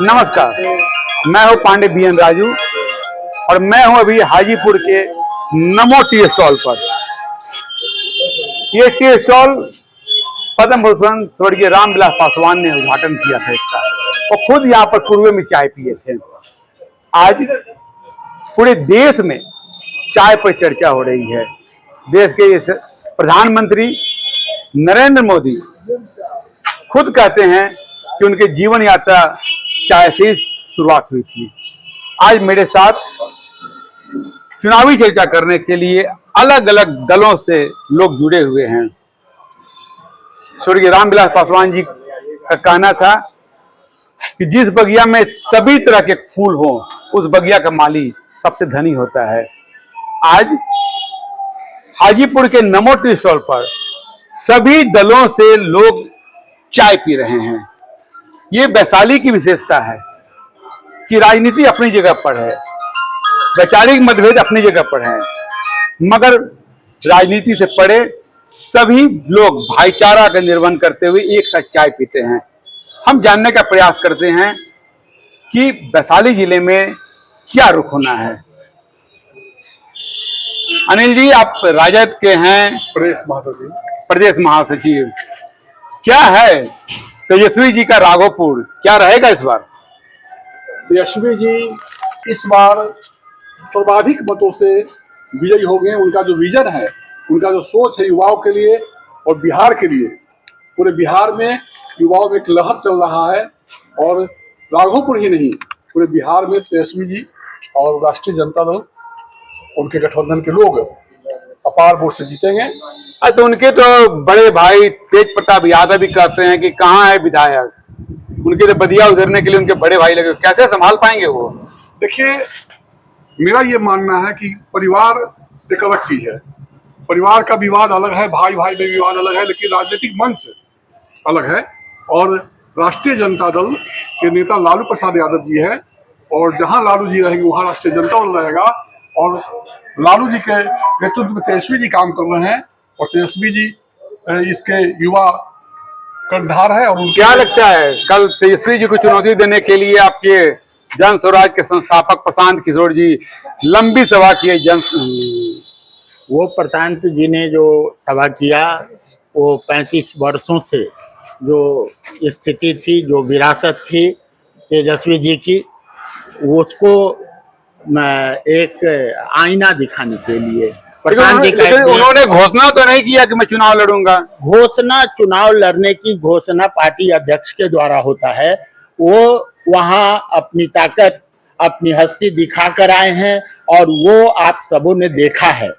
नमस्कार, मैं हूं पांडे बीएन राजू और मैं हूं अभी हाजीपुर के नमो टी स्टॉल पर। ये टी स्टॉल पद्म भूषण स्वर्गीय रामविलास पासवान ने उद्घाटन किया था इसका और खुद यहाँ पर पूर्व में चाय पिए थे। आज पूरे देश में चाय पर चर्चा हो रही है। देश के इस प्रधानमंत्री नरेंद्र मोदी खुद कहते हैं कि उनके जीवन यात्रा चाय से शुरुआत हुई थी। आज मेरे साथ चुनावी चर्चा करने के लिए अलग अलग दलों से लोग जुड़े हुए हैं। स्वर्गीय रामविलास पासवान जी का कहना था कि जिस बगिया में सभी तरह के फूल हो उस बगिया का माली सबसे धनी होता है। आज हाजीपुर के नमो टी स्टॉल पर सभी दलों से लोग चाय पी रहे हैं। ये वैशाली की विशेषता है कि राजनीति अपनी जगह पर है, वैचारिक मतभेद अपनी जगह पर है, मगर राजनीति से परे सभी लोग भाईचारा का निर्वहन करते हुए एक साथ चाय पीते हैं। हम जानने का प्रयास करते हैं कि वैशाली जिले में क्या रुख होना है। अनिल जी, आप राजद के हैं, प्रदेश महासचिव। क्या है तेजस्वी जी का राघोपुर, क्या रहेगा इस बार? तेजस्वी जी इस बार सर्वाधिक मतों से विजयी हो गए। उनका जो विजन है, उनका जो सोच है युवाओं के लिए और बिहार के लिए, पूरे बिहार में युवाओं में एक लहर चल रहा है। और राघोपुर ही नहीं, पूरे बिहार में तेजस्वी जी और राष्ट्रीय जनता दल, उनके गठबंधन के लोग अपार वोट से जीतेंगे। तो उनके तो बड़े भाई तेज प्रताप यादव भी कहते हैं कि कहाँ है विधायक, उनके तो बदिया उधरने के लिए उनके बड़े भाई लगे, कैसे संभाल पाएंगे वो? देखिए, मेरा ये मानना है कि परिवार एक अलग चीज है। परिवार का विवाद अलग है, भाई भाई में विवाद अलग है, लेकिन राजनीतिक मंच अलग है। और राष्ट्रीय जनता दल के नेता लालू प्रसाद यादव जी है और जहां लालू जी रहेंगे वहां राष्ट्रीय जनता दल रहेगा। और लालू जी के नेतृत्व में तेजस्वी जी काम कर रहे हैं और तेजस्वी जी इसके युवा कर्णधार है। और क्या लगता है कल तेजस्वी जी को चुनौती देने के लिए आपके जन स्वराज के संस्थापक प्रशांत किशोर जी लंबी सभा किए? वो प्रशांत जी ने जो सभा किया, वो 35 वर्षों से जो स्थिति थी, जो विरासत थी तेजस्वी जी की, उसको एक आईना दिखाने के लिए प्रधान जी का उन्होंने घोषणा तो नहीं किया कि मैं चुनाव लड़ूंगा। घोषणा, चुनाव लड़ने की घोषणा पार्टी अध्यक्ष के द्वारा होता है। वो वहां अपनी ताकत, अपनी हस्ती दिखा कर आए हैं और वो आप सबों ने देखा है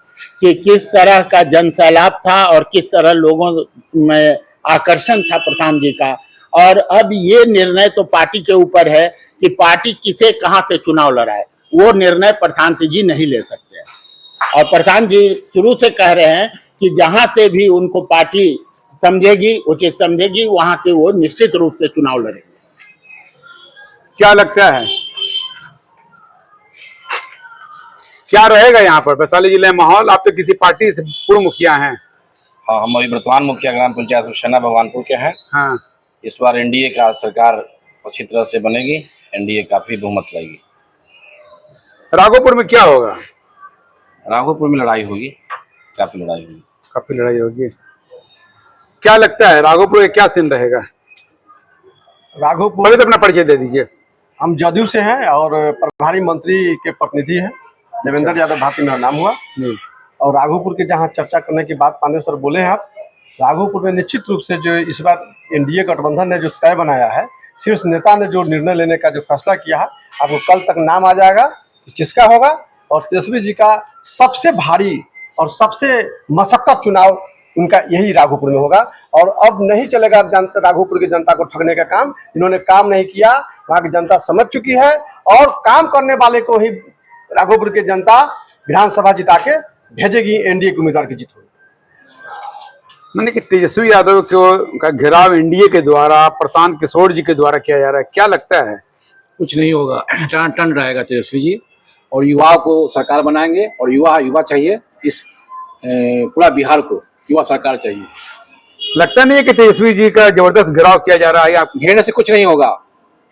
कि किस तरह का जनसैलाब था और किस तरह लोगों में आकर्षण था प्रशांत जी का। और अब ये निर्णय तो पार्टी के ऊपर है कि पार्टी किसे कहां से चुनाव लड़ाए, वो निर्णय प्रशांत जी नहीं ले सकते। और प्रशांत जी शुरू से कह रहे हैं कि जहां से भी उनको पार्टी समझेगी, उचित समझेगी, वहां से वो निश्चित रूप से चुनाव लड़ेंगे। क्या लगता है क्या रहेगा यहाँ पर वैशाली जिले में माहौल? आप तो किसी पार्टी से पूर्व मुखिया हैं। हाँ, हम अभी वर्तमान मुखिया ग्राम पंचायत हुसैना भगवानपुर के हैं। हाँ, इस बार एनडीए का सरकार अच्छी तरह से बनेगी, एनडीए काफी बहुमत लाएगी। राघोपुर में क्या होगा? राघोपुर में लड़ाई होगी, काफी लड़ाई होगी। काफी लड़ाई होगी। क्या लगता है राघोपुर में क्या सीन रहेगा? राघोपुर तो अपना परिचय दे दीजिए। हम जदयू से हैं और प्रभारी मंत्री के प्रतिनिधि हैं। देवेंद्र यादव भारती मेरा नाम हुआ। और राघोपुर के जहां चर्चा करने की बात पांडे सर बोले हैं, आप राघोपुर में निश्चित रूप से जो इस बार एनडीए गठबंधन ने जो तय बनाया है, शीर्ष नेता ने जो निर्णय लेने का जो फैसला किया है, आपको कल तक नाम आ जाएगा कि किसका होगा। और तेजस्वी जी का सबसे भारी और सबसे मशक्कत चुनाव उनका यही राघोपुर में होगा। और अब नहीं चलेगा राघोपुर की जनता को ठगने का काम। इन्होंने काम नहीं किया, वहाँ की जनता समझ चुकी है और काम करने वाले को ही राघोपुर की जनता विधानसभा जिता के भेजेगी। एनडीए की उम्मीदवार की जीत होगी। मैंने कि तेजस्वी यादव का घेराव एनडीए के द्वारा, प्रशांत किशोर जी के द्वारा किया जा रहा है, क्या लगता है? कुछ नहीं होगा, टन टन रहेगा तेजस्वी जी और युवाओं को सरकार बनाएंगे। और युवा चाहिए, इस पूरा बिहार को युवा सरकार चाहिए। लगता नहीं है कि तेजस्वी जी का जबरदस्त घेराव किया जा रहा है? आप घेरने से कुछ नहीं होगा,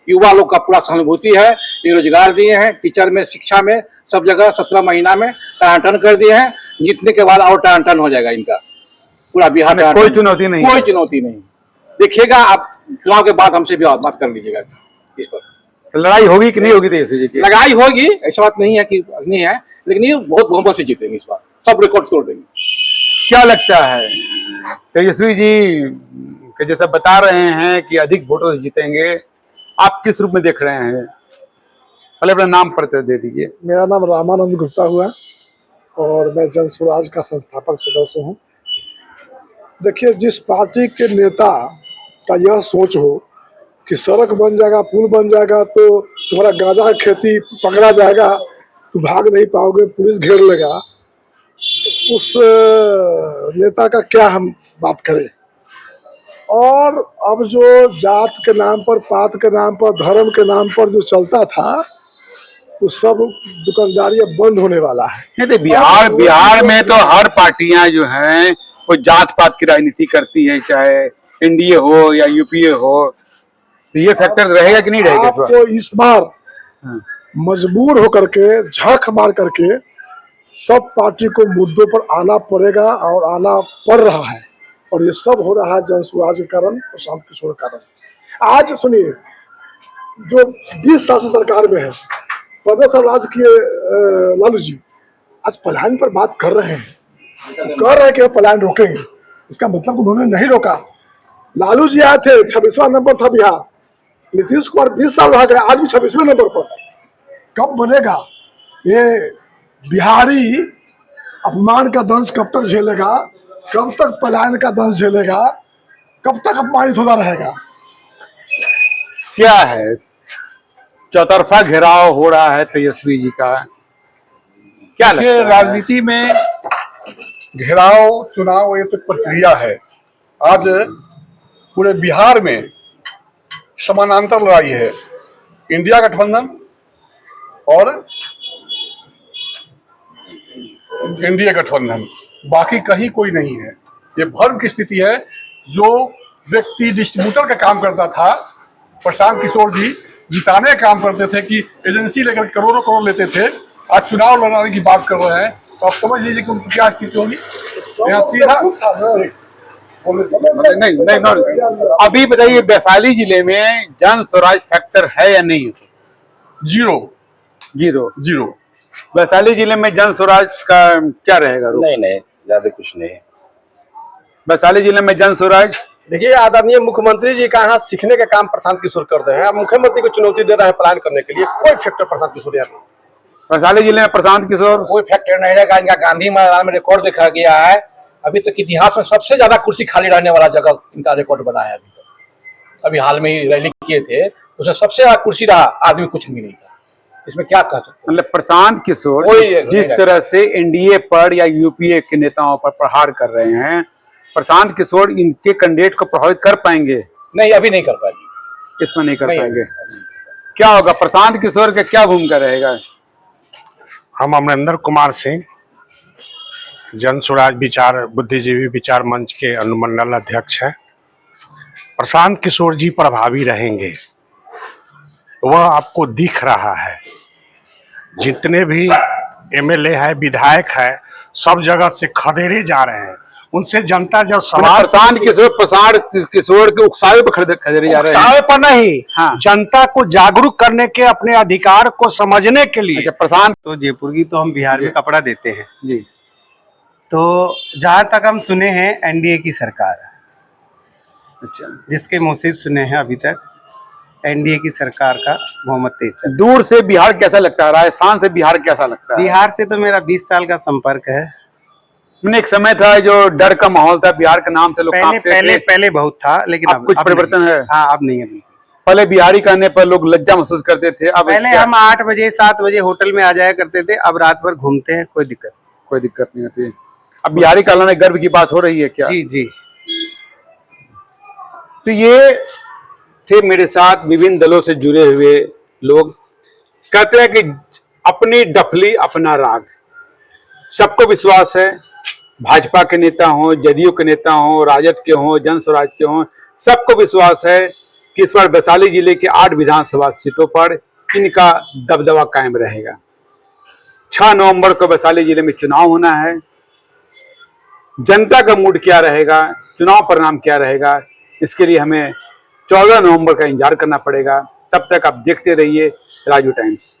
युवा लोग का पूरा सहानुभूति है। ये रोजगार दिए हैं, टीचर में, शिक्षा में, सब जगह 17 महीना में टनाटन कर दिए हैं। जीतने के बाद और टनाटन हो जाएगा इनका पूरा बिहार में। कोई चुनौती नहीं, कोई चुनौती नहीं। देखिएगा आप, चुनाव के बाद हमसे भी बात कर लीजिएगा इस पर। तो लड़ाई होगी कि नहीं होगी तेजस्वी जी की? लड़ाई होगी, ऐसा बात नहीं है कि नहीं है, लेकिन ये बहुत बहुमत से जीतेंगे इस बार, सब रिकॉर्ड तोड़ देंगे। क्या लगता है तेजस्वी जी के जैसा बता रहे हैं कि अधिक वोटों से जीतेंगे, आप किस रूप में देख रहे हैं? पहले अपना नाम परिचय दे दीजिए। मेरा नाम रामानंद गुप्ता हुआ और मैं जन स्वराज का संस्थापक सदस्य हूं। देखिए, जिस पार्टी के नेता का यह सोच हो कि सड़क बन जाएगा, पुल बन जाएगा तो तुम्हारा गांजा का खेती पकड़ा जाएगा, तुम भाग नहीं पाओगे, पुलिस घेर लेगा, उस नेता का क्या हम बात करें। और अब जो जात के नाम पर, पात के नाम पर, धर्म के नाम पर जो चलता था, वो सब दुकानदारी अब बंद होने वाला है। नहीं तो बिहार में तो हर पार्टियां जो हैं वो जात पात की राजनीति करती है, चाहे एनडीए हो या यूपीए हो। तो ये फैक्टर रहेगा कि नहीं रहेगा? आपको इस बार मजबूर होकर के, झक मार करके सब पार्टी को मुद्दों पर आना पड़ेगा और आना पड़ रहा है। और ये सब हो रहा है जन स्वराज के कारण, प्रशांत किशोर के कारण। आज सुनिए, जो 20 साल से सरकार में है, 15 साल राज किए लालू जी, आज पलायन पर बात कर रहे हैं, कह रहे हैं कि पलायन रोकेंगे। इसका मतलब उन्होंने नहीं रोका। लालू जी आए थे, 26वां नंबर था बिहार। नीतीश कुमार 20 साल रह गए, आज भी 26वें नंबर पर। कब बनेगा ये बिहारी? अपमान का दंश कब तक झेलेगा? कब तक पलायन का दंश झेलेगा? कब तक अपमानित होता रहेगा? क्या है, चौतरफा घेराव हो रहा है तेजस्वी जी का, क्या लगता है? राजनीति में घेराव, चुनाव, ये तो प्रक्रिया है। आज पूरे बिहार में समानांतर लड़ाई है, इंडिया गठबंधन और एनडीए गठबंधन, बाकी कहीं कोई नहीं है। ये भ्रम की स्थिति है। जो व्यक्ति डिस्ट्रीब्यूटर का काम करता था, प्रशांत किशोर जी जिताने का काम करते थे कि एजेंसी लेकर करोड़ों करोड़ लेते थे, आज चुनाव लड़ाने की बात कर रहे हैं, तो आप समझ लीजिए कि उनकी क्या स्थिति होगी। यहाँ सीधा नहीं, अभी बताइए, वैशाली जिले में जन स्वराज फैक्टर है या नहीं? जीरो। वैशाली जिले में जन स्वराज का क्या रहेगा? नहीं, ज्यादा कुछ नहीं। वैशाली जिले में जन स्वराज, देखिए, आदरणीय मुख्यमंत्री जी का यहाँ सीखने का काम प्रशांत किशोर कर रहे हैं। मुख्यमंत्री को चुनौती दे रहे हैं प्लान करने के लिए। कोई फैक्टर प्रशांत किशोर यहाँ वैशाली जिले में प्रशांत किशोर कोई फैक्टर नहीं रहेगा। इनका गांधी मैदान में रिकॉर्ड देखा गया है, अभी तक इतिहास में सबसे ज्यादा कुर्सी खाली रहने वाला जगह इनका रिकॉर्ड बना है। अभी तक, अभी हाल में ही रैली किए थे, उसमें सबसे ज्यादा कुर्सी रहा, आदमी कुछ भी नहीं था। इसमें क्या कह सकते? मतलब प्रशांत किशोर जिस तरह से एनडीए पर या यूपीए के नेताओं पर प्रहार कर रहे हैं, प्रशांत किशोर इनके कैंडिडेट को प्रभावित कर पाएंगे? नहीं, अभी नहीं कर पाएंगे, इसमें नहीं कर पाएंगे। क्या होगा, प्रशांत किशोर का क्या भूमिका रहेगा? हम अमरिंदर कुमार सिंह, जन स्वराज विचार बुद्धिजीवी विचार मंच के अनुमंडल अध्यक्ष हैं। प्रशांत किशोर जी प्रभावी रहेंगे, वह आपको दिख रहा है। जितने भी एमएलए है, विधायक है, सब जगह से खदेड़े जा रहे हैं। उनसे जनता जब सवाल, प्रशांत किशोर के उकसावे पर खदेड़े जा रहे हैं। उकसावे पर नहीं, हाँ। जनता को जागरूक करने के, अपने अधिकार को समझने के लिए। अच्छा, प्रशांत तो जयपुर की तो हम बिहार में कपड़ा देते हैं जी। तो जहाँ तक हम सुने हैं एनडीए की सरकार है। अच्छा, जिसके मुसीब सुने हैं अभी तक, एनडीए की सरकार का बहुमत तेज चल। दूर से बिहार कैसा लगता है? राजस्थान से बिहार कैसा लगता है? बिहार से तो मेरा 20 साल का संपर्क है। मैंने एक समय था जो डर का माहौल था, बिहार के नाम से लोग कांपते थे। पहले बहुत था, लेकिन अब कुछ परिवर्तन है? हाँ, अब नहीं। अभी पहले बिहारी कहने पर लोग लज्जा महसूस करते थे, अब पहले हम 8 बजे 7 बजे होटल में आ जाया करते थे, अब रात भर घूमते हैं, कोई दिक्कत नहीं होती। अब बिहारी कहलाने गर्व की बात हो रही है क्या? जी। तो ये थे मेरे साथ विभिन्न दलों से जुड़े हुए लोग। कहते हैं कि अपनी डफली अपना राग। सबको विश्वास है, भाजपा के नेता हों, जदयू के नेता हों, राजद के हों, जन स्वराज के हों, सबको विश्वास है कि इस बार वैशाली जिले के 8 विधानसभा सीटों पर इनका दबदबा कायम रहेगा। 6 नवंबर को वैशाली जिले में चुनाव होना है। जनता का मूड क्या रहेगा, चुनाव परिणाम क्या रहेगा, इसके लिए हमें 14 नवंबर का इंतजार करना पड़ेगा। तब तक आप देखते रहिए राजू टाइम्स।